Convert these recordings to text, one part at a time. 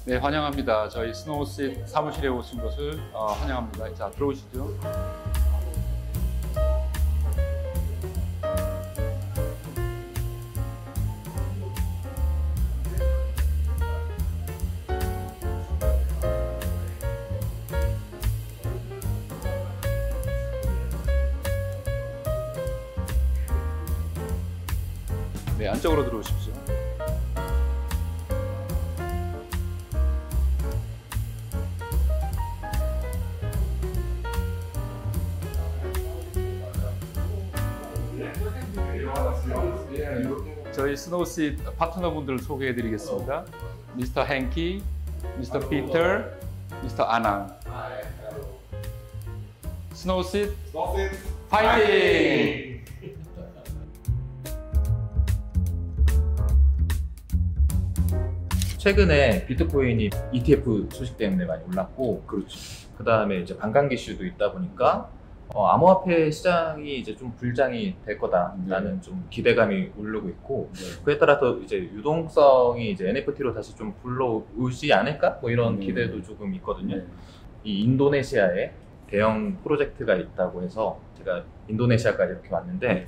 네, 환영합니다. 저희 스노우씰 사무실에 오신 것을 환영합니다. 자, 들어오시죠. 네, 안쪽으로 들어오십시오. 저희 스노우씰 파트너분들을 소개해 드리겠습니다. 미스터 행키, 미스터 피터, 미스터 아낭. 스노우씰 파이팅! 최근에 비트코인이 ETF 소식 때문에 많이 올랐고, 그렇죠. 그 다음에 이제 반감 이슈도 있다 보니까 암호화폐 시장이 이제 좀 불장이 될 거다라는 좀 기대감이 오르고 있고, 그에 따라서 이제 유동성이 이제 NFT로 다시 좀 불러오지 않을까? 뭐 이런 기대도 조금 있거든요. 이 인도네시아에 대형 프로젝트가 있다고 해서 제가 인도네시아까지 이렇게 왔는데,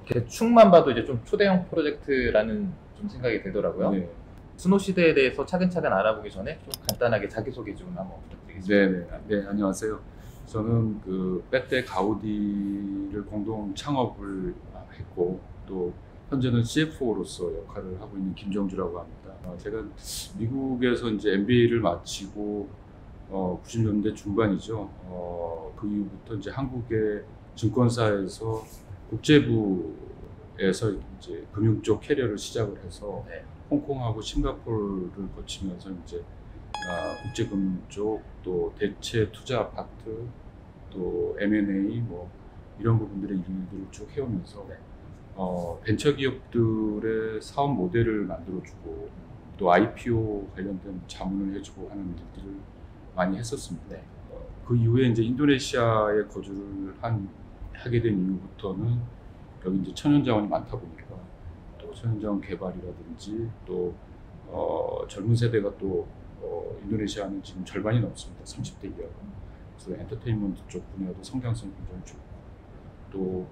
대충만 봐도 이제 좀 초대형 프로젝트라는 좀 생각이 들더라고요. 스노시드에 대해서 차근차근 알아보기 전에 좀 간단하게 자기소개 좀 한번 부탁드리겠습니다. 네, 안녕하세요. 저는 그 빼떼 가우디를 공동 창업을 했고, 또 현재는 CFO로서 역할을 하고 있는 김정주라고 합니다. 제가 미국에서 이제 MBA를 마치고 90년대 중반이죠. 그 이후부터 이제 한국의 증권사에서 국제부에서 이제 금융 쪽 캐리어를 시작을 해서 홍콩하고 싱가포르를 거치면서 이제 국제금융 쪽, 또 대체 투자 아파트, 또 M&A 뭐 이런 부분들의 일들을 쭉 해오면서 벤처 기업들의 사업 모델을 만들어주고, 또 IPO 관련된 자문을 해주고 하는 일들을 많이 했었습니다. 그 이후에 이제 인도네시아에 거주를 하게 된 이후부터는 여기 이제 천연자원이 많다 보니까 또 천연자원 개발이라든지 또 젊은 세대가 또 인도네시아는 지금 절반이 넘습니다. 30대 이하가. 그래서 엔터테인먼트 쪽 분야도 성장성이 굉장히 좋고, 또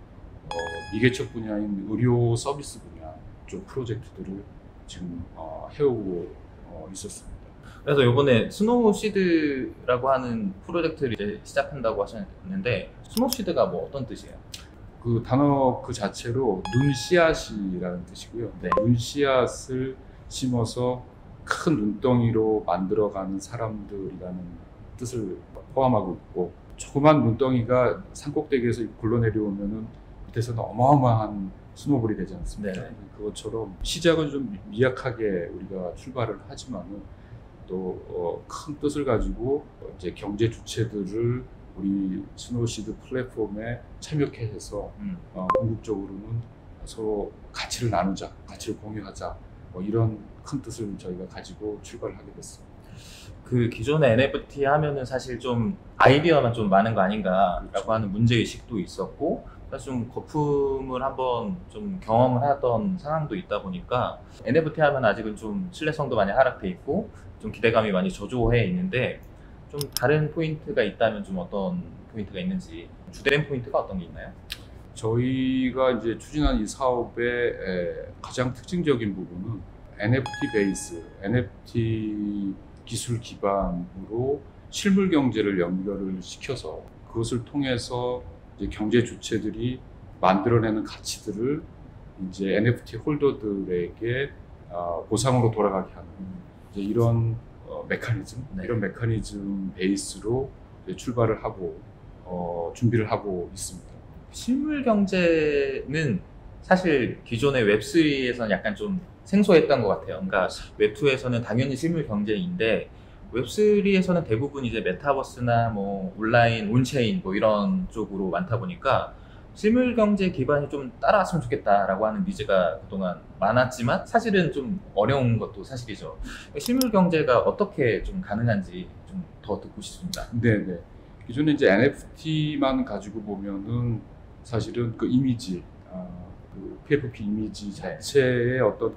미개척 분야인 의료 서비스 분야 쪽 프로젝트들을 지금 해오고 있었습니다. 그래서 이번에 스노우시드라고 하는 프로젝트를 이제 시작한다고 하셨는데, 스노우시드가 뭐 어떤 뜻이에요? 그 단어 그 자체로 눈씨앗이라는 뜻이고요. 눈씨앗을 심어서 큰 눈덩이로 만들어가는 사람들이라는 뜻을 포함하고 있고, 조그만 눈덩이가 산꼭대기에서 굴러내려오면은 밑에서는 어마어마한 스노볼이 되지 않습니까? 그것처럼 시작은 좀 미약하게 우리가 출발을 하지만은 또 큰 뜻을 가지고 이제 경제 주체들을 우리 스노우시드 플랫폼에 참여케 해서 궁극적으로는 서로 가치를 나누자, 가치를 공유하자, 뭐 이런 큰 뜻을 저희가 가지고 출발을 하게 됐습니다. 그 기존의 NFT 하면은 사실 좀 아이디어만 좀 많은 거 아닌가라고 하는 문제의식도 있었고, 사실 좀 거품을 한번 좀 경험을 하던 상황도 있다 보니까 NFT 하면 아직은 좀 신뢰성도 많이 하락돼 있고 좀 기대감이 많이 저조해 있는데, 좀 다른 포인트가 있다면 좀 어떤 포인트가 있는지, 주된 포인트가 어떤 게 있나요? 저희가 이제 추진한 이 사업의 가장 특징적인 부분은 NFT 베이스, NFT 기술 기반으로 실물 경제를 연결을 시켜서 그것을 통해서 이제 경제 주체들이 만들어내는 가치들을 이제 NFT 홀더들에게 보상으로 돌아가게 하는 이제 이런 메커니즘, 이런 메커니즘 베이스로 출발을 하고 준비를 하고 있습니다. 실물 경제는 사실 기존의 웹3에서는 약간 좀 생소했던 것 같아요. 그러니까 웹2에서는 당연히 실물 경제인데, 웹3에서는 대부분 이제 메타버스나 뭐 온라인, 온체인 뭐 이런 쪽으로 많다 보니까 실물 경제 기반이 좀 따라왔으면 좋겠다라고 하는 니즈가 그동안 많았지만 사실은 좀 어려운 것도 사실이죠. 실물 경제가 어떻게 좀 가능한지 좀 더 듣고 싶습니다. 네네. 기존에 이제 NFT만 가지고 보면은 사실은 그 이미지, 그 PFP 이미지 자체의 어떤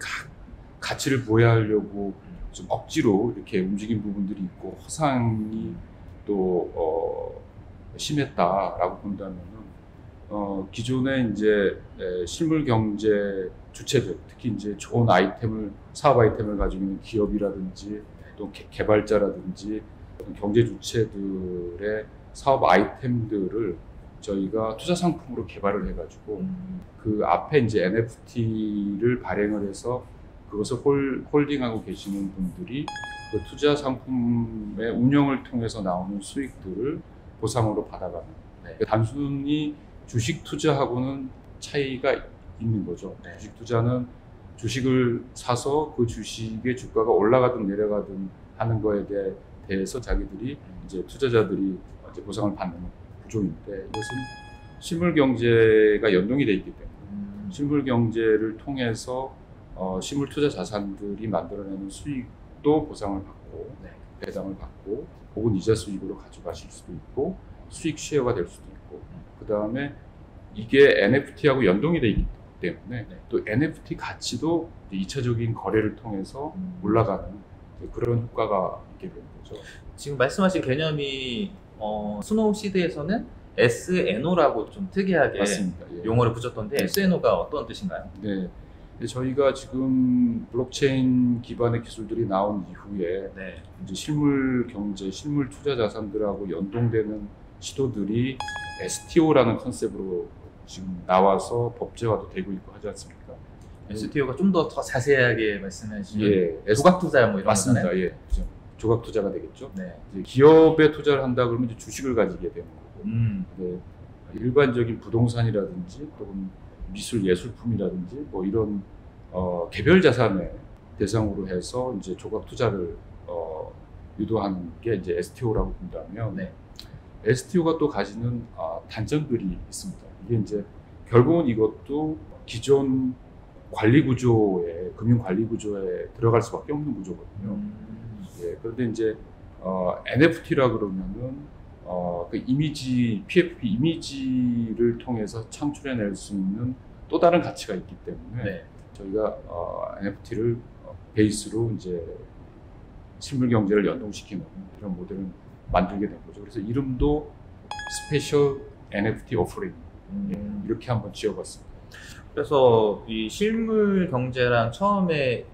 가치를 부여하려고 좀 억지로 이렇게 움직인 부분들이 있고 허상이 또 심했다라고 본다면은 기존의 이제 실물 경제 주체들, 특히 이제 좋은 아이템을 사업 아이템을 가지고 있는 기업이라든지 또 개발자라든지 경제 주체들의 사업 아이템들을 저희가 투자 상품으로 개발을 해가지고 그 앞에 이제 NFT를 발행을 해서 그것을 홀딩하고 계시는 분들이 그 투자 상품의 운영을 통해서 나오는 수익들을 보상으로 받아가는. 네. 단순히 주식 투자하고는 차이가 있는 거죠. 네. 주식 투자는 주식을 사서 그 주식의 주가가 올라가든 내려가든 하는 거에 대해서 자기들이 이제 투자자들이 이제 보상을 받는 구조인데, 이것은 실물 경제가 연동이 돼 있기 때문에 실물 경제를 통해서 실물 투자 자산들이 만들어내는 수익도 보상을 받고 네. 배당을 받고 혹은 이자 수익으로 가져가실 수도 있고 수익 쉐어가 될 수도 있고, 그 다음에 이게 NFT하고 연동이 돼 있기 때문에 네. 또 NFT 가치도 2차적인 거래를 통해서 올라가는 그런 효과가 있게 되는 거죠. 지금 말씀하신 개념이 스노우 시드에서는 SNO라고 좀 특이하게 맞습니다. 예. 용어를 붙였던데 SNO가 어떤 뜻인가요? 네. 근데 저희가 지금 블록체인 기반의 기술들이 나온 이후에 네. 이제 실물 경제, 실물 투자 자산들하고 연동되는 시도들이 STO라는 컨셉으로 지금 나와서 법제화도 되고 있고 하지 않습니까? STO가 좀 더 자세하게 말씀하시면 예, 조각 투자 뭐 이런 맞습니다. 거잖아요. 예, 그죠. 조각 투자가 되겠죠. 네. 이제 기업에 투자를 한다 그러면 이제 주식을 가지게 되는 거고, 네, 일반적인 부동산이라든지 또는 미술 예술품이라든지 뭐 이런 개별 자산의 대상으로 해서 이제 조각 투자를 유도하는 게 이제 STO라고 본다면, 네. STO가 또 가지는 단점들이 있습니다. 이게 이제 결국은 이것도 기존 관리 구조에, 금융 관리 구조에 들어갈 수밖에 없는 구조거든요. 예, 그런데 이제 NFT라 그러면은 그 이미지, PFP 이미지를 통해서 창출해낼 수 있는 또 다른 가치가 있기 때문에 네. 저희가 NFT를 베이스로 이제 실물 경제를 연동시키는 이런 모델을 만들게 된 거죠. 그래서 이름도 스페셜 NFT 오퍼링 이렇게 한번 지어봤습니다. 그래서 이 실물 경제랑 처음에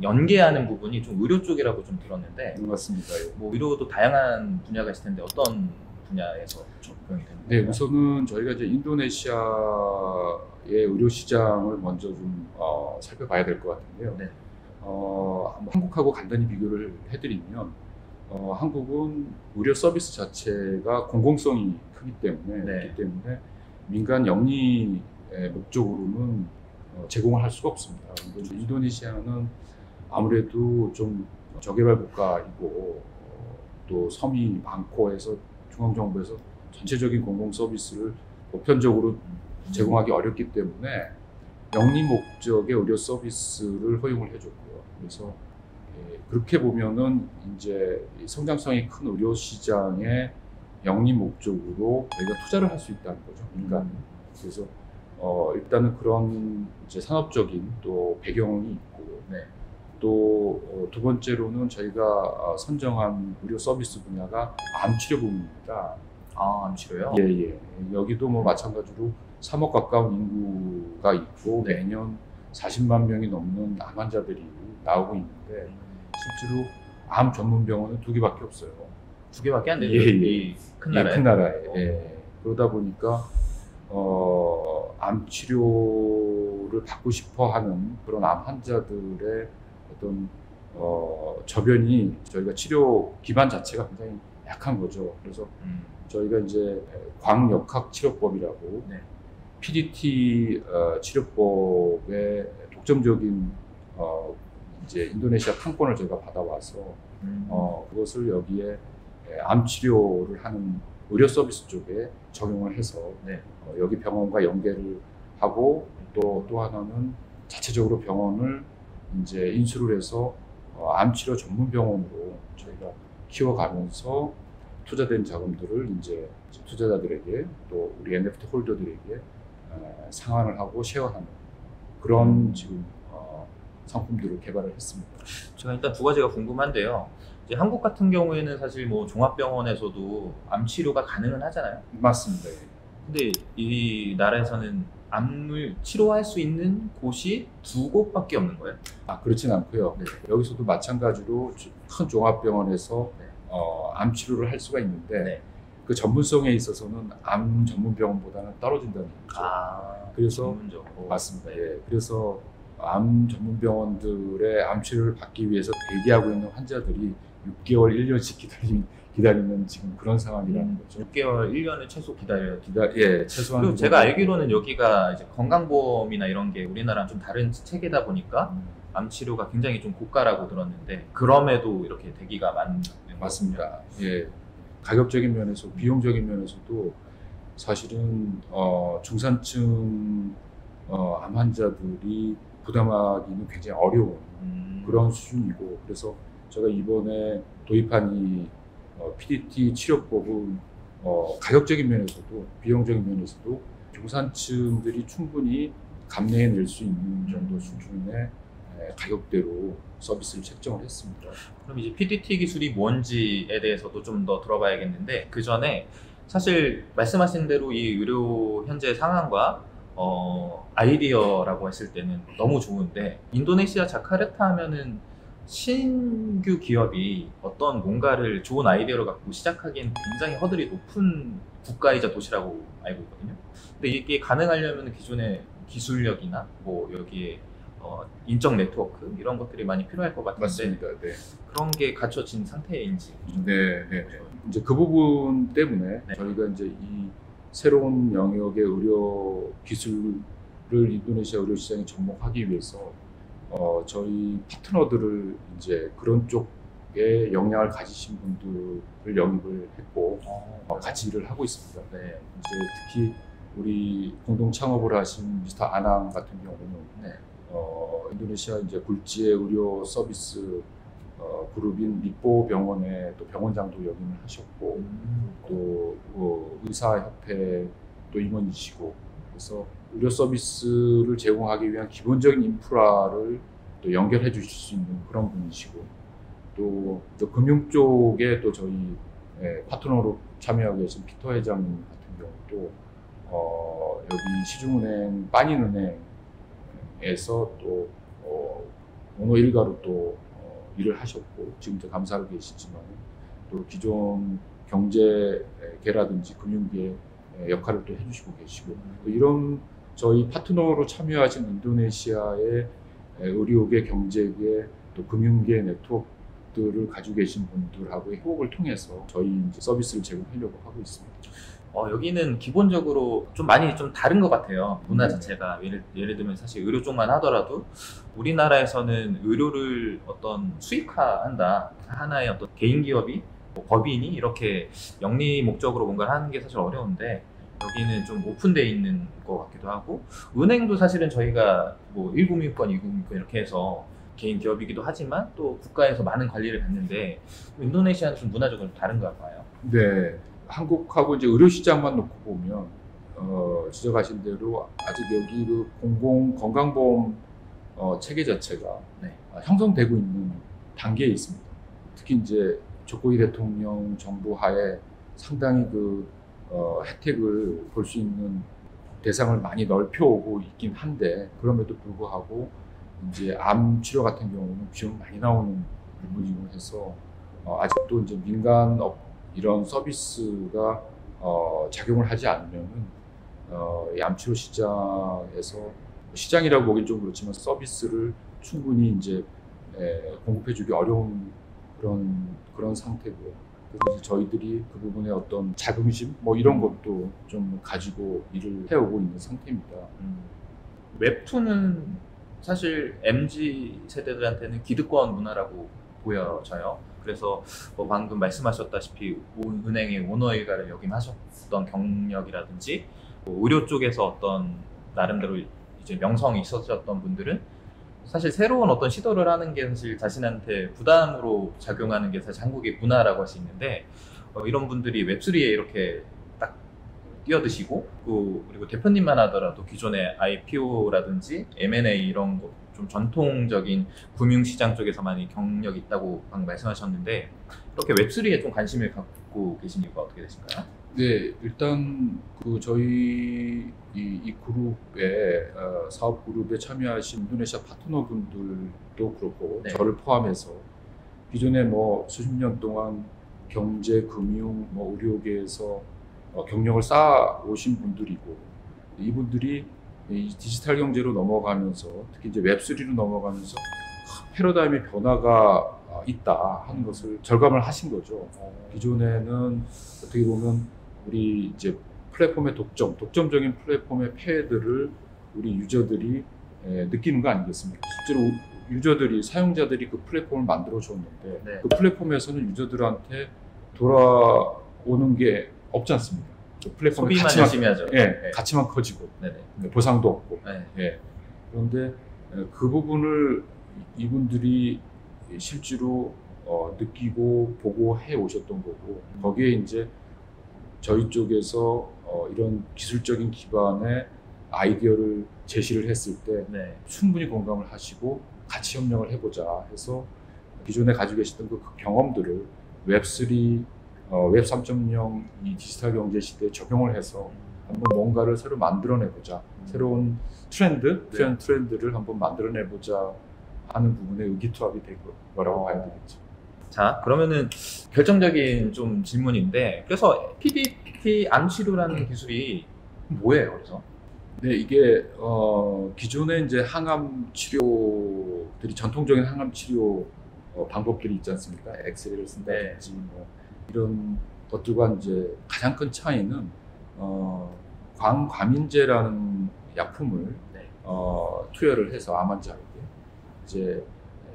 연계하는 부분이 좀 의료 쪽이라고 좀 들었는데, 맞습니다. 예. 뭐 의료도 다양한 분야가 있을 텐데 어떤 분야에서 접근이 되는 네, 건가요? 우선은 저희가 이제 인도네시아의 의료 시장을 먼저 좀 살펴봐야 될 것 같은데요. 네. 한국하고 간단히 비교를 해드리면 한국은 의료 서비스 자체가 공공성이 크기 때문에 네. 그렇기 때문에 민간 영리의 목적으로는 제공을 할 수가 없습니다. 근데 인도네시아는 아무래도 좀 저개발 국가이고 또 섬이 많고 해서 중앙정부에서 전체적인 공공 서비스를 보편적으로 제공하기 어렵기 때문에 영리 목적의 의료 서비스를 허용을 해줬고요. 그래서 그렇게 보면은 이제 성장성이 큰 의료 시장의 영리 목적으로 저희가 투자를 할 수 있다는 거죠. 그러니까 그래서 일단은 그런 이제 산업적인 또 배경이 있고, 네. 또 두 번째로는 저희가 선정한 의료 서비스 분야가 암 치료 부문입니다. 암 치료요? 예. 여기도 뭐 마찬가지로 3억 가까운 인구가 있고 네. 매년 40만 명이 넘는 암 환자들이 나오고 있는데 실제로 암 전문 병원은 2개밖에 없어요. 2개밖에 안 되죠. 예. 이 큰 나라에. 큰 나라에. 예. 그러다 보니까 암 치료를 받고 싶어하는 그런 암 환자들의 어떤 저변이 저희가 치료 기반 자체가 굉장히 약한 거죠. 그래서 저희가 이제 광역학 치료법이라고 네. PDT 치료법의 독점적인 이제 인도네시아 판권을 저희가 받아와서 그것을 여기에 암 치료를 하는 의료 서비스 쪽에 적용을 해서 네. 여기 병원과 연계를 하고 또 하나는 자체적으로 병원을 이제 인수를 해서 암 치료 전문 병원으로 저희가 키워가면서 투자된 자금들을 이제 투자자들에게 또 우리 NFT 홀더들에게 상환을 하고 쉐어하는 그런 지금 상품들을 개발을 했습니다. 제가 일단 두 가지가 궁금한데요. 이제 한국 같은 경우에는 사실 뭐 종합병원에서도 암 치료가 가능은 하잖아요. 맞습니다. 예. 근데 이 나라에서는 암을 치료할 수 있는 곳이 두 곳밖에 없는 거예요. 그렇진 않고요. 네. 여기서도 마찬가지로 큰 종합병원에서 네. 암 치료를 할 수가 있는데 네. 그 전문성에 있어서는 암 전문 병원보다는 떨어진다는 거죠. 그래서 전문적으로. 맞습니다. 예. 그래서 암 전문 병원들의 암 치료를 받기 위해서 대기하고 있는 환자들이 6개월, 1년씩 기다리는 지금 그런 상황이라는 거죠. 6개월, 1년을 최소 기다려야 돼. 예, 최소한. 그리고 제가 알기로는 여기가 이제 건강보험이나 이런 게 우리나라랑 좀 다른 체계다 보니까 암 치료가 굉장히 좀 고가라고 들었는데 그럼에도 이렇게 대기가 많은 맞습니다. 예, 가격적인 면에서, 비용적인 면에서도 사실은 중산층 암 환자들이 부담하기는 굉장히 어려운 그런 수준이고, 그래서 제가 이번에 도입한 이 PDT 치료법은 가격적인 면에서도 비용적인 면에서도 중산층들이 충분히 감내해낼 수 있는 정도 수준의 가격대로 서비스를 책정을 했습니다. 그럼 이제 PDT 기술이 뭔지에 대해서도 좀 더 들어봐야겠는데 그 전에 사실 말씀하신 대로 이 의료 현재 상황과 아이디어라고 했을 때는 너무 좋은데 인도네시아 자카르타 하면은 신규 기업이 어떤 뭔가를 좋은 아이디어를 갖고 시작하기엔 굉장히 허들이 높은 국가이자 도시라고 알고 있거든요. 근데 이게 가능하려면 기존의 기술력이나 뭐 여기에 인적 네트워크 이런 것들이 많이 필요할 것 같은데 맞습니다. 네. 그런 게 갖춰진 상태인지. 네. 이제 그 부분 때문에 네. 저희가 이제 이 새로운 영역의 의료 기술을 인도네시아 의료 시장에 접목하기 위해서 저희 파트너들을 이제 그런 쪽에 역량을 가지신 분들을 영입을 했고 같이 일을 하고 있습니다. 네. 이제 특히 우리 공동 창업을 하신 미스터 아낭 같은 경우는 네. 인도네시아 이제 굴지의 의료 서비스 그룹인 리뽀 병원에 또 병원장도 역임을 하셨고 또 의사협회 또 임원이시고, 그래서 의료 서비스를 제공하기 위한 기본적인 인프라를 또 연결해 주실 수 있는 그런 분이시고, 또 금융 쪽에 또 저희 파트너로 참여하고 계신 피터 회장님 같은 경우도 여기 시중은행 빠닌은행에서 또 오너 일가로 또 일을 하셨고 지금 도 감사하고 계시지만 또 기존 경제계라든지 금융계 역할을 또 해주시고 계시고, 또 이런 저희 파트너로 참여하신 인도네시아의 의료계, 경제계, 또 금융계 네트워크들을 가지고 계신 분들하고의 협업을 통해서 저희 이제 서비스를 제공하려고 하고 있습니다. 여기는 기본적으로 좀 많이 좀 다른 것 같아요. 문화 자체가 예를 들면 사실 의료 쪽만 하더라도 우리나라에서는 의료를 어떤 수익화한다, 하나의 어떤 개인 기업이 뭐 법인이 이렇게 영리 목적으로 뭔가를 하는 게 사실 어려운데 여기는 좀 오픈되어 있는 것 같기도 하고, 은행도 사실은 저희가 뭐 1금융권, 2금융권 이렇게 해서 개인 기업이기도 하지만 또 국가에서 많은 관리를 받는데 인도네시아는 좀 문화적으로 다른가 봐요. 네. 한국하고 이제 의료 시장만 놓고 보면 지적하신 대로 아직 여기 그 공공 건강보험 체계 자체가 네. 형성되고 있는 단계에 있습니다. 특히 이제 조코이 대통령 정부 하에 상당히 그 혜택을 볼 수 있는 대상을 많이 넓혀오고 있긴 한데, 그럼에도 불구하고 이제 암 치료 같은 경우는 비용 많이 나오는 부분이고 해서 아직도 이제 민간 이런 서비스가 작용을 하지 않으면은 이 암치료 시장에서 시장이라고 보기엔 좀 그렇지만 서비스를 충분히 이제 공급해주기 어려운 그런 상태고요. 그래서 이제 저희들이 그 부분에 어떤 자긍심 뭐 이런 것도 좀 가지고 일을 해오고 있는 상태입니다. 웹툰은 사실 MZ 세대들한테는 기득권 문화라고 보여져요. 그래서 뭐 방금 말씀하셨다시피 은행의 오너 일가를 역임하셨던 경력이라든지 뭐 의료 쪽에서 어떤 나름대로 이제 명성이 있었던 분들은 사실 새로운 어떤 시도를 하는 게 사실 자신한테 부담으로 작용하는 게 사실 한국의 문화라고 할 수 있는데 이런 분들이 웹3에 이렇게 딱 뛰어드시고 그리고 대표님만 하더라도 기존의 IPO라든지 M&A 이런 거 좀 전통적인 금융시장 쪽에서 많이 경력이 있다고 방금 말씀하셨는데 이렇게 웹3에 좀 관심을 갖고 계신 이유가 어떻게 되신가요? 네, 일단 그 저희 이 그룹에 사업 그룹에 참여하신 인도네시아 파트너분들도 그렇고 네. 저를 포함해서 기존에 뭐 수십 년 동안 경제, 금융, 뭐 의료계에서 경력을 쌓아 오신 분들이고 이분들이 이 디지털 경제로 넘어가면서 특히 이제 웹3로 넘어가면서 패러다임의 변화가 있다 하는 것을 절감을 하신 거죠. 기존에는 어떻게 보면 우리 이제 플랫폼의 독점적인 플랫폼의 폐해들을 우리 유저들이 느끼는 거 아니겠습니까? 실제로 유저들이, 사용자들이 그 플랫폼을 만들어 줬는데 네. 그 플랫폼에서는 유저들한테 돌아오는 게 없지 않습니까? 그 플랫폼의 소비만 열심히 하죠. 네. 가치만 커지고 네네. 보상도 없고. 네. 예. 그런데 그 부분을 이분들이 실제로 느끼고 보고 해 오셨던 거고 거기에 이제 저희 쪽에서 이런 기술적인 기반의 아이디어를 제시를 했을 때 네. 충분히 공감을 하시고 같이 협력을 해보자 해서 기존에 가지고 계시던 그 경험들을 웹3, 웹 3.0 이 디지털 경제 시대에 적용을 해서 한번 뭔가를 새로 만들어내보자. 새로운 트렌드를 한번 만들어내보자 하는 부분에 의기투합이 된 거라고 봐야 되겠죠. 자, 그러면은 결정적인 좀 질문인데 그래서 PDT 암 치료라는 기술이 뭐예요? 그래서? 네, 이게 기존에 이제 항암 치료들이 전통적인 항암 치료 방법들이 있지 않습니까? 엑스레이를 쓴다든지 뭐 이런 것들과 이제 가장 큰 차이는 광과민제라는 약품을 투여를 해서 암 환자에게 이제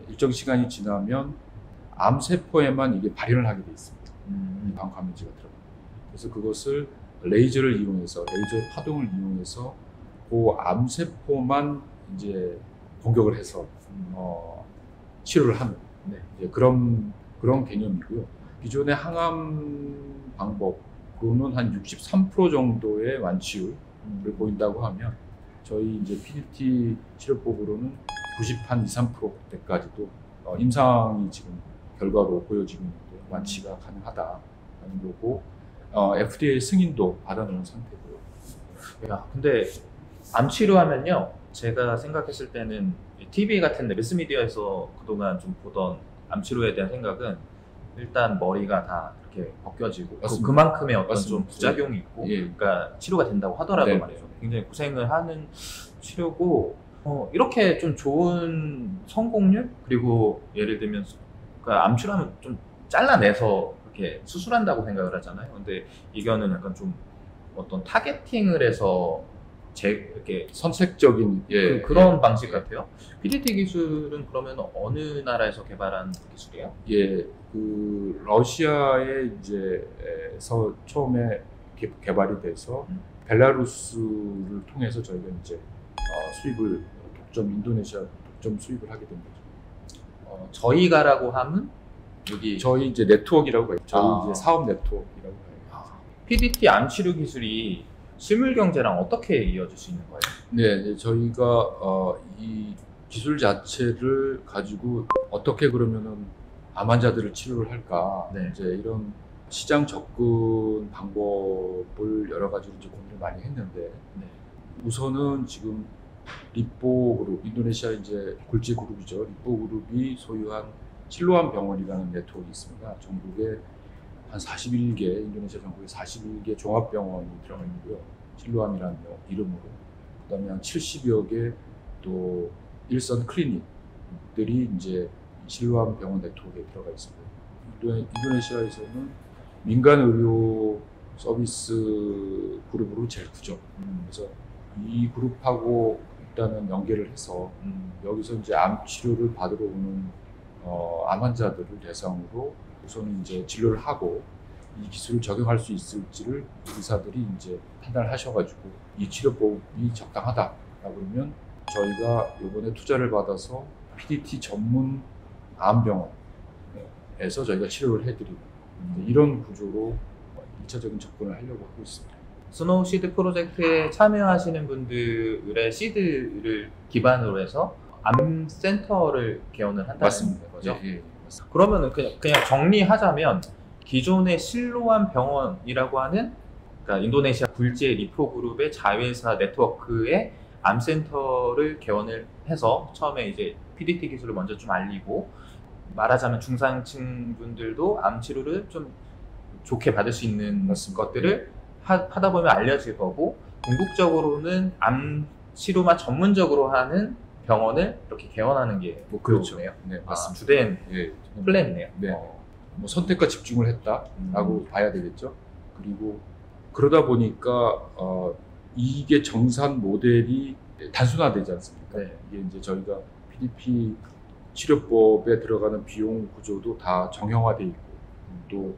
일정 시간이 지나면 암 세포에만 이게 발현을 하게 돼 있습니다. 광과민제가 들어가. 그래서 그것을 레이저를 이용해서 레이저의 파동을 이용해서 그 암 세포만 이제 공격을 해서 치료를 하는 이제 그런 개념이고요. 기존의 항암 방법으로는 한 63% 정도의 완치율을 보인다고 하면 저희 이제 PDT 치료법으로는 93%대까지도 임상이 지금 결과로 보여지고 있는데 완치가 가능하다라는 거고 FDA 승인도 받아놓은 상태고요. 야, 근데 암 치료하면요, 제가 생각했을 때는 TV 같은데 매스미디어에서 그동안 좀 보던 암 치료에 대한 생각은 일단 머리가 다 이렇게 벗겨지고 그만큼의 어떤 좀 부작용이 있고, 그러니까 치료가 된다고 하더라도 말이죠. 굉장히 고생을 하는 치료고, 이렇게 좀 좋은 성공률 그리고 예를 들면 그러니까 암 치료하면 좀 잘라내서 이렇게 수술한다고 생각을 하잖아요. 근데 이거는 약간 좀 어떤 타겟팅을 해서 이렇게 선택적인 그런 방식 같아요. PDT 기술은 그러면 어느 나라에서 개발한 기술이에요? 예, 그 러시아에 이제서 처음에 개발이 돼서 벨라루스를 통해서 저희가 이제 수입을 인도네시아 독점 수입을 하게 된 거죠. 저희가라고 하면 여기 저희 이제 네트워크라고 해요. 저희 이제 사업 네트워크라고 해요. PDT 암 치료 기술이 실물 경제랑 어떻게 이어질 수 있는 거예요? 네, 저희가 이 기술 자체를 가지고 어떻게 그러면은 암 환자들을 치료를 할까? 이제 이런 시장 접근 방법을 여러 가지로 이제 고민을 많이 했는데 우선은 지금 리뽀 그룹, 인도네시아 이제 굴지 그룹이죠. 리뽀 그룹이 소유한 실로암 병원이라는 네트워크가 있습니다. 전국에 한 41개, 인도네시아 전국에 41개 종합병원이 들어가 있고요. 실로암이라는 이름으로. 그 다음에 한 70여 개 또 일선 클리닉들이 이제 실로암 병원 네트워크에 들어가 있습니다. 인도네시아에서는 민간 의료 서비스 그룹으로 제일 크죠. 그래서 이 그룹하고 일단은 연계를 해서 여기서 이제 암 치료를 받으러 오는 암 환자들을 대상으로 우선 이제 진료를 하고 이 기술을 적용할 수 있을지를 의사들이 이제 판단을 하셔가지고 이 치료법이 적당하다 그러면 저희가 이번에 투자를 받아서 PDT 전문 암병원에서 저희가 치료를 해드리는 이런 구조로 1차적인 접근을 하려고 하고 있습니다. 스노우 시드 프로젝트에 참여하시는 분들의 시드를 기반으로 해서 암센터를 개원을 한다는 맞습니다. 거죠. 예, 예, 맞습니다. 그러면은 그냥 정리하자면 기존의 실로암 병원이라고 하는 그러니까 인도네시아 굴지의 리포 그룹의 자회사 네트워크의 암센터를 개원을 해서 처음에 이제 PDT 기술을 먼저 좀 알리고 말하자면 중상층 분들도 암 치료를 좀 좋게 받을 수 있는 맞습니다. 것들을 하다 보면 알려질 거고 궁극적으로는 암 치료만 전문적으로 하는 병원을 이렇게 개원하는 게 그렇죠. 목표네요. 네, 아, 맞습니다. 주된 예, 플랜이네요. 네. 어. 뭐 선택과 집중을 했다라고 봐야 되겠죠. 그리고 그러다 보니까 이게 정산 모델이 단순화되지 않습니까? 네. 이게 이제 저희가 PDP 치료법에 들어가는 비용 구조도 다 정형화돼 있고 또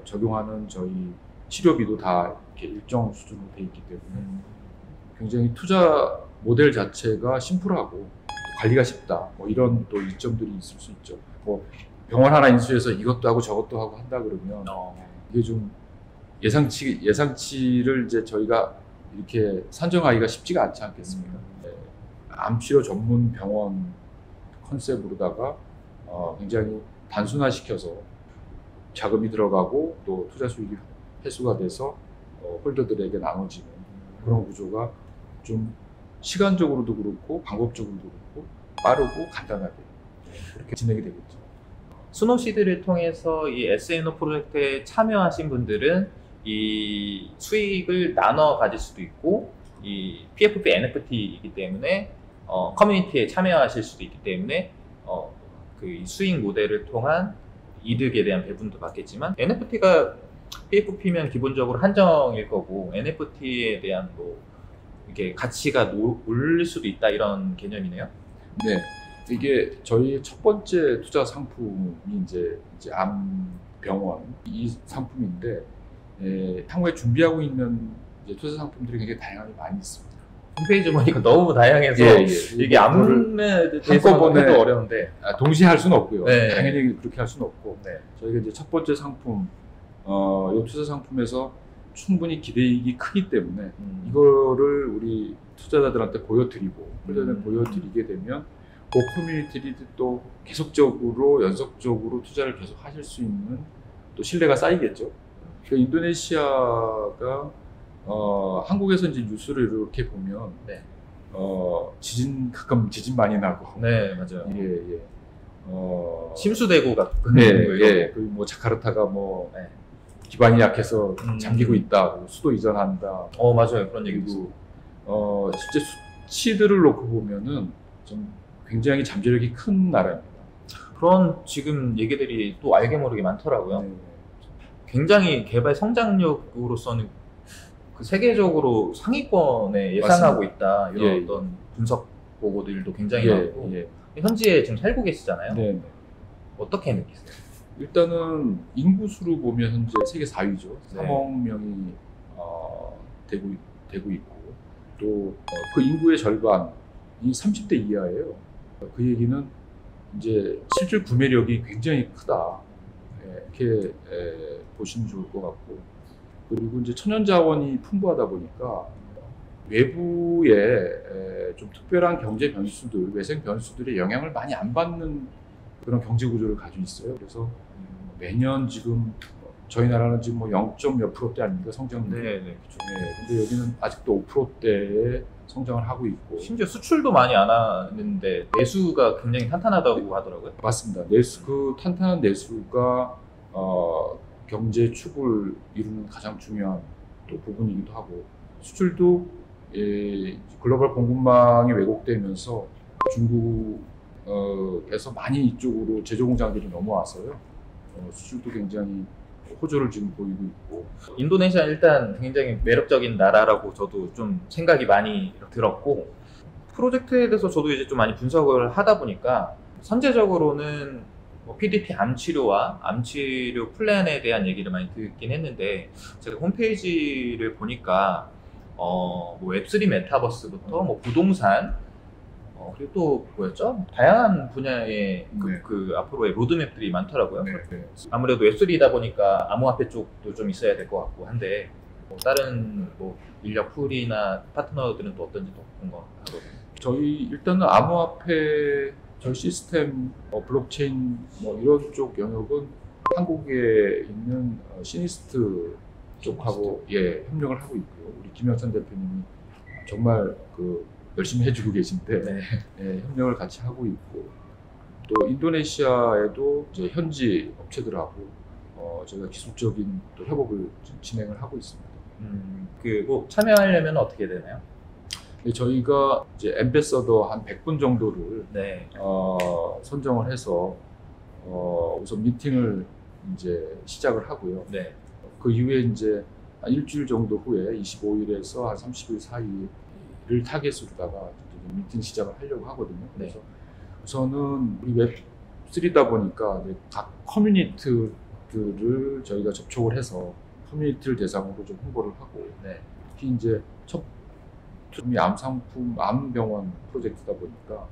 적용하는 저희 치료비도 다 이렇게 일정 수준으로 돼 있기 때문에 굉장히 투자 모델 자체가 심플하고 관리가 쉽다. 뭐 이런 또 이점들이 있을 수 있죠. 뭐 병원 하나 인수해서 이것도 하고 저것도 하고 한다 그러면 이게 좀 예상치를 이제 저희가 이렇게 산정하기가 쉽지가 않지 않겠습니까? 네. 암치료 전문 병원 컨셉으로다가 굉장히 단순화시켜서 자금이 들어가고 또 투자 수익이 회수가 돼서 홀더들에게 나눠지는 그런 구조가 좀 시간적으로도 그렇고 방법적으로도 그렇고 빠르고 간단하게 그렇게 진행이 되겠죠. 스노시드를 통해서 이 SNO 프로젝트에 참여하신 분들은 이 수익을 나눠 가질 수도 있고 이 PFP NFT이기 때문에 커뮤니티에 참여하실 수도 있기 때문에 그 수익 모델을 통한 이득에 대한 배분도 받겠지만 NFT가 PFP면 기본적으로 한정일 거고 NFT에 대한 뭐 이게 가치가 오를 수도 있다 이런 개념이네요. 네, 이게 저희 첫 번째 투자 상품이 이제 암병원 이 상품인데 향후에 준비하고 있는 이제 투자 상품들이 굉장히 다양하게 많이 있습니다. 홈페이지 보니까 너무 다양해서 이게 암에 대해서 한꺼번에 해도 어려운데 동시에 할 수는 없고요. 네. 당연히 그렇게 할 수는 없고 네. 저희가 이제 첫 번째 상품 이 투자 상품에서 충분히 기대이익이 크기 때문에 이거를 우리 투자자들한테 보여드리고 보여드리게 되면 그 커뮤니티들이 또 계속적으로 연속적으로 투자를 계속 하실 수 있는 또 신뢰가 쌓이겠죠. 그러니까 인도네시아가 한국에서 이제 뉴스를 이렇게 보면 네. 가끔 지진 많이 나고 네 맞아요. 예. 심수대구 같은 네, 거 이런 예. 거. 그리고 뭐 자카르타가 뭐 네. 기반이 약해서 잠기고 있다, 수도 이전한다. 맞아요 그런 얘기 있어요. 그리고 실제 수치들을 놓고 보면은 좀 굉장히 잠재력이 큰 나라입니다. 그런 지금 얘기들이 또 알게 모르게 많더라고요. 네. 굉장히 개발 성장력으로서는 그 세계적으로 상위권에 예상하고 있다 이런 예, 어떤 분석 보고들도 굉장히 예, 많고 예. 현지에 지금 살고 계시잖아요. 네. 어떻게 느끼세요? 일단은 인구수로 보면 현재 세계 4위죠. 네. 3억 명이 되고 있고 또 그 인구의 절반이 30대 이하예요. 그 얘기는 이제 실질 구매력이 굉장히 크다. 이렇게 보시면 좋을 것 같고 그리고 이제 천연 자원이 풍부하다 보니까 외부의 좀 특별한 경제 변수들, 외생 변수들의 영향을 많이 안 받는 그런 경제 구조를 가지고 있어요. 그래서 매년 지금 저희 나라는 지금 뭐 0.몇 %대 아닙니까 성장률이? 네, 그렇죠. 네, 근데 여기는 아직도 5%대의 성장을 하고 있고. 심지어 수출도 많이 안 하는데 내수가 굉장히 탄탄하다고 하더라고요. 맞습니다. 그 탄탄한 내수가 경제 축을 이루는 가장 중요한 또 부분이기도 하고 수출도 글로벌 공급망이 왜곡되면서 중국에서 많이 이쪽으로 제조 공장들이 넘어와서요. 수출도 굉장히 호조를 지금 보이고 있고. 인도네시아 일단 굉장히 매력적인 나라라고 저도 좀 생각이 많이 들었고 프로젝트에 대해서 저도 이제 좀 많이 분석을 하다 보니까 선제적으로는 뭐 PDT 암 치료와 암 치료 플랜에 대한 얘기를 많이 듣긴 했는데 제가 홈페이지를 보니까 뭐 웹3 메타버스부터 뭐 부동산 그리고 또 뭐였죠? 다양한 분야의 그 앞으로의 로드맵들이 많더라고요. 네. 아무래도 웹3이다 보니까 암호화폐 쪽도 좀 있어야 될 것 같고 한데 다른 뭐 인력 풀이나 파트너들은 또 어떤지 또 궁금하고. 저희 일단은 암호화폐 저희 시스템, 블록체인 뭐 이런 쪽 영역은 한국에 있는 시니스트 쪽하고 협력을 하고 있고요. 우리 김영찬 대표님이 정말 열심히 해주고 계신데 네. 협력을 같이 하고 있고, 또 인도네시아에도 이제 현지 업체들하고 저희가 기술적인 또 협업을 진행을 하고 있습니다. 뭐 참여하려면 어떻게 되나요? 저희가 이제 앰베서더 한 100분 정도를 네. 선정을 해서 우선 미팅을 이제 시작을 하고요. 네. 그 이후에 이제 한 일주일 정도 후에 25일에서 한 30일 사이를 타겟으로다가 미팅 시작을 하려고 하거든요. 그래서 네. 우선은 우리 웹3다 보니까 이제 각 커뮤니티들을 저희가 접촉을 해서 커뮤니티를 대상으로 좀 홍보를 하고, 네. 특히 이제 첫 암상품 암병원 프로젝트다 보니까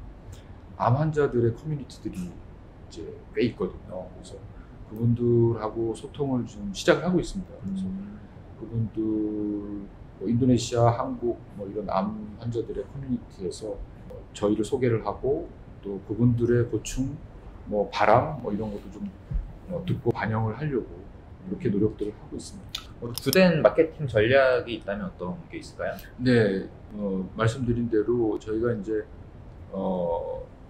암 환자들의 커뮤니티들이 이제 꽤 있거든요. 그래서 그분들하고 소통을 좀 시작을 하고 있습니다. 그래서 그분들 뭐 인도네시아, 한국 뭐 이런 암 환자들의 커뮤니티에서 저희를 소개를 하고, 또 그분들의 고충, 뭐 바람 뭐 이런 것도 좀 듣고 반영을 하려고 이렇게 노력들을 하고 있습니다. 주된 마케팅 전략이 있다면 어떤 게 있을까요? 네, 말씀드린 대로 저희가 이제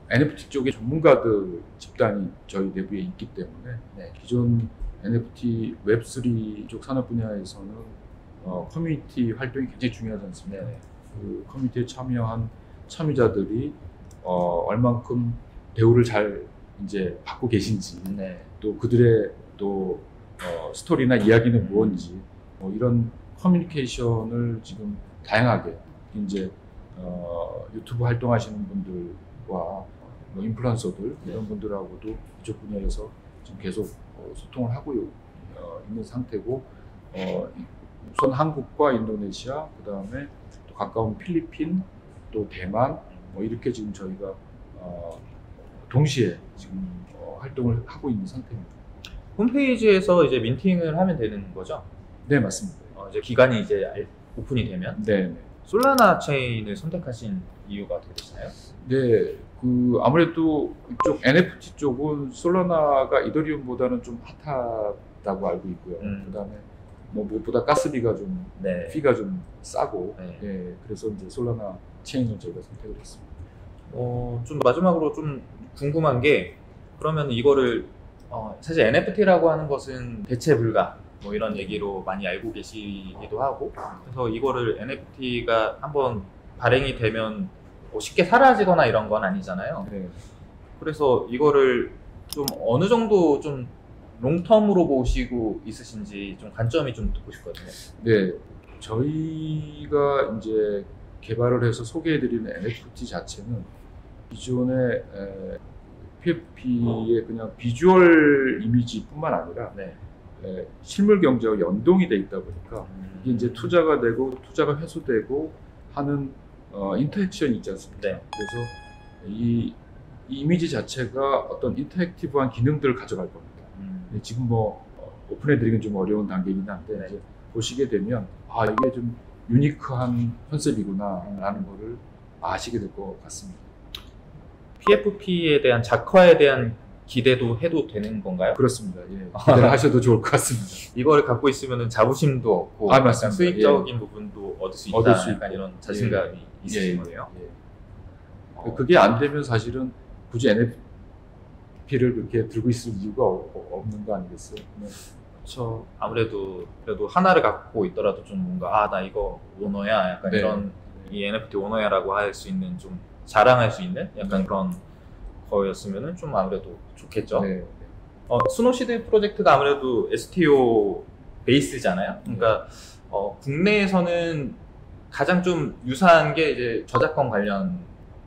NFT 쪽의 전문가들 집단이 저희 내부에 있기 때문에 네. 기존 NFT 웹3 쪽 산업 분야에서는 커뮤니티 활동이 굉장히 중요하지 않습니까? 네. 그 커뮤니티에 참여한 참여자들이 얼만큼 대우를 잘 이제 받고 계신지, 네. 또 그들의 또 스토리나 이야기는 무엇인지, 뭐 이런 커뮤니케이션을 지금 다양하게 이제 유튜브 활동하시는 분들과 뭐 인플루언서들 이런 분들하고도 이쪽 분야에서 지금 계속 소통을 하고 있는 상태고, 우선 한국과 인도네시아, 그 다음에 또 가까운 필리핀, 또 대만 뭐 이렇게 지금 저희가 동시에 지금 활동을 하고 있는 상태입니다. 홈페이지에서 이제 민팅을 하면 되는 거죠? 네, 맞습니다. 이제 기간이 이제 오픈이 되면 네. 솔라나 체인을 선택하신 이유가 어떻게 되시나요? 네, 아무래도 이쪽 NFT 쪽은 솔라나가 이더리움보다는 좀 핫하다고 알고 있고요. 그다음에 뭐 무엇보다 가스비가 좀 네. 피가 좀 싸고, 네. 그래서 이제 솔라나 체인을 저희가 선택을 했습니다. 좀 마지막으로 좀 궁금한 게, 그러면 이거를 사실 NFT라고 하는 것은 대체 불가 뭐 이런 얘기로 많이 알고 계시기도 하고, 그래서 이거를 NFT가 한번 발행이 되면 쉽게 사라지거나 이런 건 아니잖아요. 네. 그래서 이거를 좀 어느 정도 좀 롱텀으로 보시고 있으신지 좀 관점이 좀 듣고 싶거든요. 네, 저희가 이제 개발을 해서 소개해드리는 NFT 자체는 기존의 PFP의 그냥 비주얼 이미지뿐만 아니라 네. 실물 경제와 연동이 돼 있다 보니까 이게 이제 투자가 되고 투자가 회수되고 하는 인터랙션이 있지 않습니까? 네. 그래서 이 이미지 자체가 어떤 인터랙티브한 기능들을 가져갈 겁니다. 지금 뭐 오픈해드리긴 좀 어려운 단계이긴 한데, 네. 이제 보시게 되면 이게 좀 유니크한 컨셉이구나 라는 거를 아시게 될 것 같습니다. PFP에 대한 작화에 대한 기대도 해도 되는 건가요? 그렇습니다. 예, 기대를 하셔도 좋을 것 같습니다. 이걸 갖고 있으면 자부심도 얻고 맞습니다. 약간 수익적인 부분도 얻을 수 있다, 얻을 수 약간 있고. 이런 자신감이 있으신 거네요. 그게 안 되면 사실은 굳이 NFT를 그렇게 들고 있을 이유가 없는 거 아니겠어요? 네. 그렇죠. 아무래도 그래도 하나를 갖고 있더라도 좀 뭔가 나 이거 오너야, 약간 네. 이런 이 NFT 오너야라고 할 수 있는, 좀 자랑할 수 있는 약간 그런 거였으면은 좀 아무래도 좋겠죠. 네. 스노시드 프로젝트가 아무래도 STO 베이스잖아요. 그러니까 국내에서는 가장 좀 유사한 게 이제 저작권 관련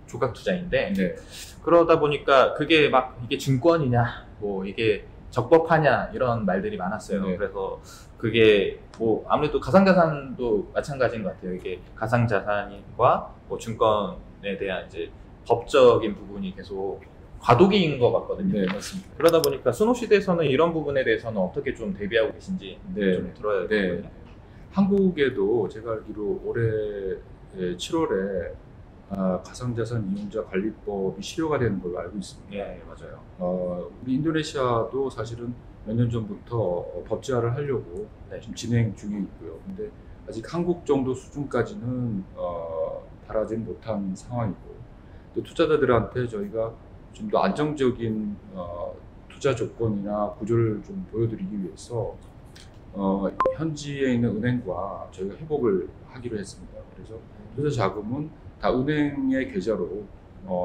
조각 투자인데, 네. 그러다 보니까 그게 막 이게 증권이냐, 뭐 이게 적법하냐 이런 말들이 많았어요. 네. 그래서 그게 뭐 아무래도 가상자산도 마찬가지인 것 같아요. 이게 가상자산과 뭐 증권에 대한 이제 법적인 부분이 계속 과도기인 것 같거든요. 네, 맞습니다. 그러다 보니까 스노시드에서는 이런 부분에 대해서는 어떻게 좀 대비하고 계신지 네. 좀 들어야 될 것 같아요. 한국에도 제가 알기로 올해 7월에 가상자산 이용자 관리법이 실효가 되는 걸로 알고 있습니다. 예, 맞아요. 우리 인도네시아도 사실은 몇 년 전부터 법제화를 하려고 네. 좀 진행 중에 있고요. 근데 아직 한국 정도 수준까지는 달하지는 못한 상황이고, 또 투자자들한테 저희가 좀 더 안정적인 투자 조건이나 구조를 좀 보여드리기 위해서 현지에 있는 은행과 저희가 협업을 하기로 했습니다. 그래서 투자 자금은 다 은행의 계좌로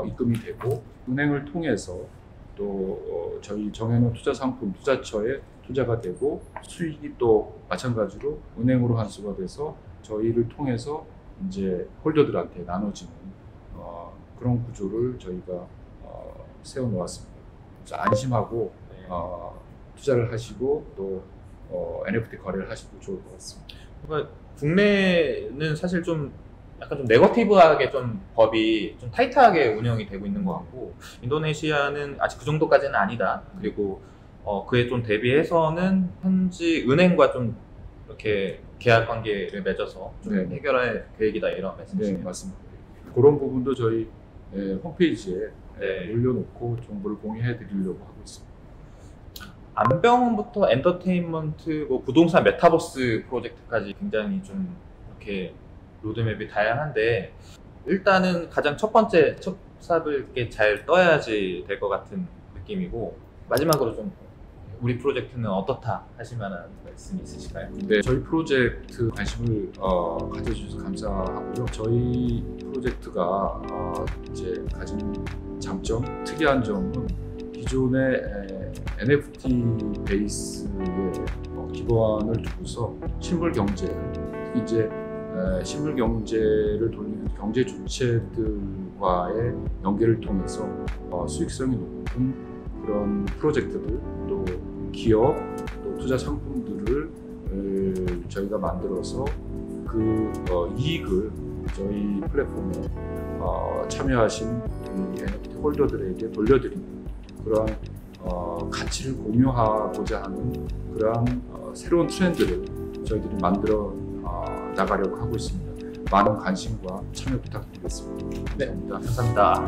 입금이 되고, 은행을 통해서 또 저희 정해놓은 투자 상품 투자처에 투자가 되고, 수익이 또 마찬가지로 은행으로 환수가 돼서 저희를 통해서 이제 홀더들한테 나눠지는 그런 구조를 저희가 세워 놓았습니다. 그래서 안심하고 투자를 하시고 또 NFT 거래를 하시도 좋을 것 같습니다. 그러니까 국내는 사실 좀 약간 좀 네거티브하게 좀 법이 좀 타이트하게 운영이 되고 있는 것 같고, 인도네시아는 아직 그 정도까지는 아니다. 그리고 그에 좀 대비해서는 현지 은행과 좀 이렇게 계약 관계를 맺어서 좀 네. 해결할 계획이다, 이런 네, 말씀이시네요. 맞습니다. 그런 부분도 저희 홈페이지에 네. 올려놓고 정보를 공유해 드리려고 하고 있습니다. 안병원부터 엔터테인먼트, 뭐 부동산 메타버스 프로젝트까지 굉장히 좀 이렇게 로드맵이 다양한데, 일단은 가장 첫 번째 첫 삽을 잘 떠야지 될 것 같은 느낌이고, 마지막으로 좀 우리 프로젝트는 어떻다 하실 만한 말씀이 있으실까요? 네, 저희 프로젝트 관심을 가져주셔서 감사하고요. 저희 프로젝트가 이제 가진 장점, 특이한 점은 기존의 NFT 베이스의 기반을 두고서 실물 경제, 이제 실물 경제를 돌리는 경제 주체들과의 연계를 통해서 수익성이 높은 그런 프로젝트들, 또 기업, 또 투자 상품들을 저희가 만들어서 그 이익을 저희 플랫폼에 참여하신 이 NFT 홀더들에게 돌려드리는 그러한 가치를 공유하고자 하는 그러한 새로운 트렌드를 저희들이 만들어 나가려고 하고 있습니다. 많은 관심과 참여 부탁드리겠습니다. 네, 감사합니다. 감사합니다.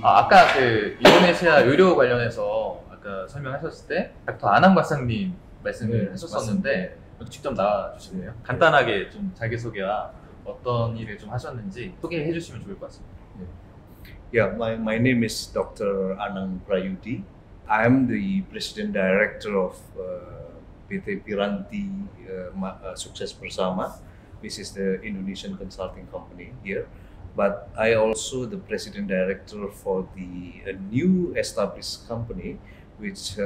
아까 그 인도네시아 의료 관련해서 아까 설명하셨을 때 닥터 아낭 박사님 말씀을 네, 하셨었는데 직접 나와주실래요? 간단하게 좀 자기소개와 어떤 일을 좀 하셨는지 소개해 주시면 좋을 것 같습니다. Yeah, my name is Dr. Anang Prayudi. I am the President Director of PT Piranti Sukses Bersama, which is the Indonesian consulting company here. But I also the President Director for the new established company, which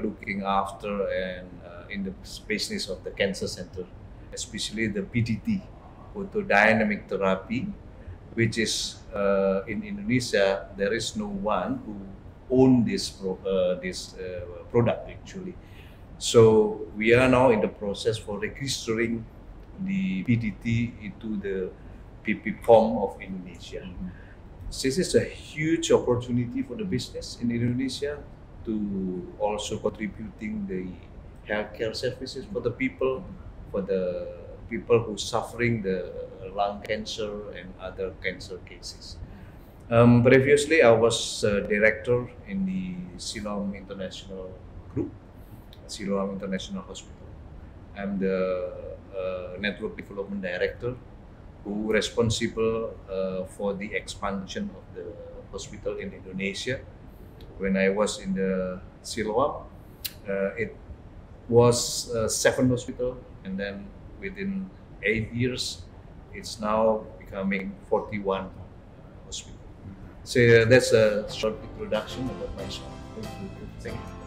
looking after and in the business of the cancer center, especially the PDT, photodynamic therapy, which is in Indonesia there is no one who own this product actually. So we are now in the process for registering the PDT into the PP form of Indonesia. This is a huge opportunity for the business in Indonesia to also contributing the healthcare services for the people who suffering the lung cancer and other cancer cases. Previously, I was director in the Siloam International Group, Siloam International Hospital. I'm the network development director who responsible for the expansion of the hospital in Indonesia. When I was in the Siloam, it was 7 hospital, and then within 8 years, it's now becoming 41 hospital. So that's a short introduction about myself. Thank you.